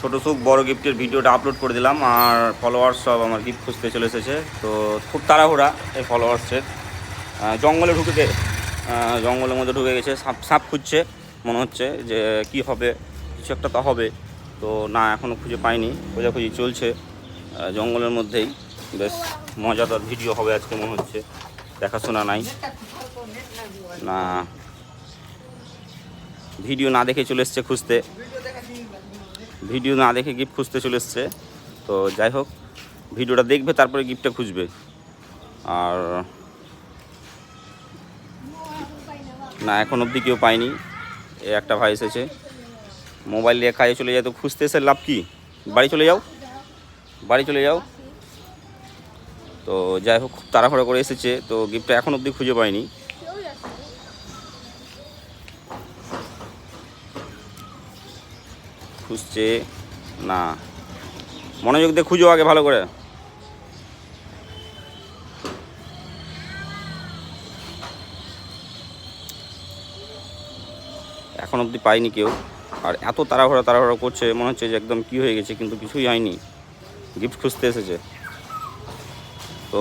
ছোটো সুখ বড় গিফটের ভিডিওটা আপলোড করে দিলাম, আর ফলোয়ার্স সব আমার গিফট খুঁজতে চলে এসেছে। তো খুব তাড়াহুড়া এই ফলোয়ার্সের। জঙ্গলে জঙ্গলের মধ্যে ঢুকে গেছে, সাপ খুঁজছে, মনে হচ্ছে যে কি হবে, কিছু একটা তো হবে। তো না, এখনও খুঁজে পাইনি, খোঁজাখুঁজি চলছে জঙ্গলের মধ্যেই। বেশ মজাদার ভিডিও হবে আজকে মনে হচ্ছে, দেখাশোনা নাই না, ভিডিও না দেখে চলে এসছে খুঁজতে, ভিডিও না দেখে গিফট খুঁজতে চলে এসছে। তো যাই হোক, ভিডিওটা দেখবে তারপরে গিফটটা খুঁজবে। আর না, এখন অবধি কেউ পায়নি। এ একটা ভাই এসেছে, মোবাইল নিয়ে কাজে চলে যায়, তো খুঁজতে এসে লাভ কি, বাড়ি চলে যাও, বাড়ি চলে যাও। তো যাই হোক, খুব তাড়াহুড়ো করে এসেছে, তো গিফটটা এখন অবধি খুঁজে পাইনি। খুঁজছে না, মনোযোগ দিয়ে খুঁজো আগে ভালো করে। এখন অবধি পাইনি কেউ। আর এত তাড়াহুড়ো করছে, মনে হচ্ছে যে একদম কি হয়ে গেছে, কিন্তু কিছুই হয়নি, গিফট খুঁজতে এসেছে। তো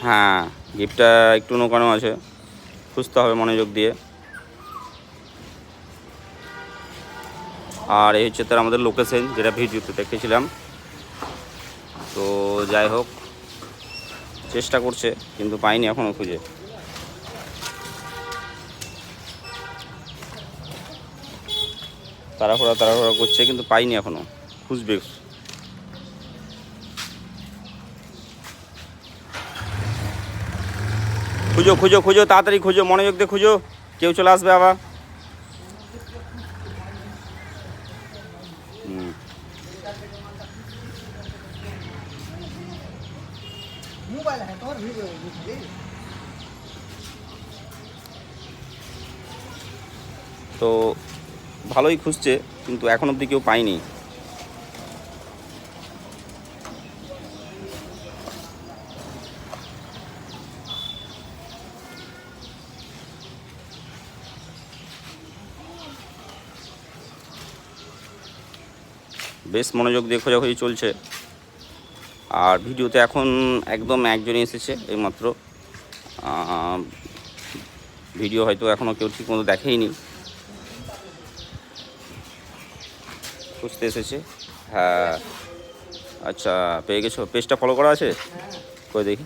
হ্যাঁ, গিফটটা একটু নোকানো আছে, খুঁজতে হবে মনোযোগ দিয়ে। আর এই হচ্ছে তার আমাদের লোকেশন, যেটা ভিডিওতে দেখেছিলাম। তো যাই হোক, চেষ্টা করছে কিন্তু পাইনি এখনও খুঁজে। তাড়াহুড়া করছে কিন্তু পাইনি এখনও, খুঁজবে। খুঁজো তাড়াতাড়ি খুঁজো, মনোযোগ দিয়ে খুঁজো, কেউ চলে আসবে আবার। তো ভালোই খুঁজছে কিন্তু এখন অবধি কেউ পাইনি। বেশ মনোযোগ দিয়ে খোঁজাখুঁজি চলছে। আর ভিডিওতে এখন একদম একজনই এসেছে এইমাত্র, ভিডিও হয়তো এখনও কেউ ঠিক মতো দেখেইনি, খুঁজতে এসেছে। হ্যাঁ, আচ্ছা পেয়ে গেছো, পেজটা ফলো করা আছে, করে দেখি।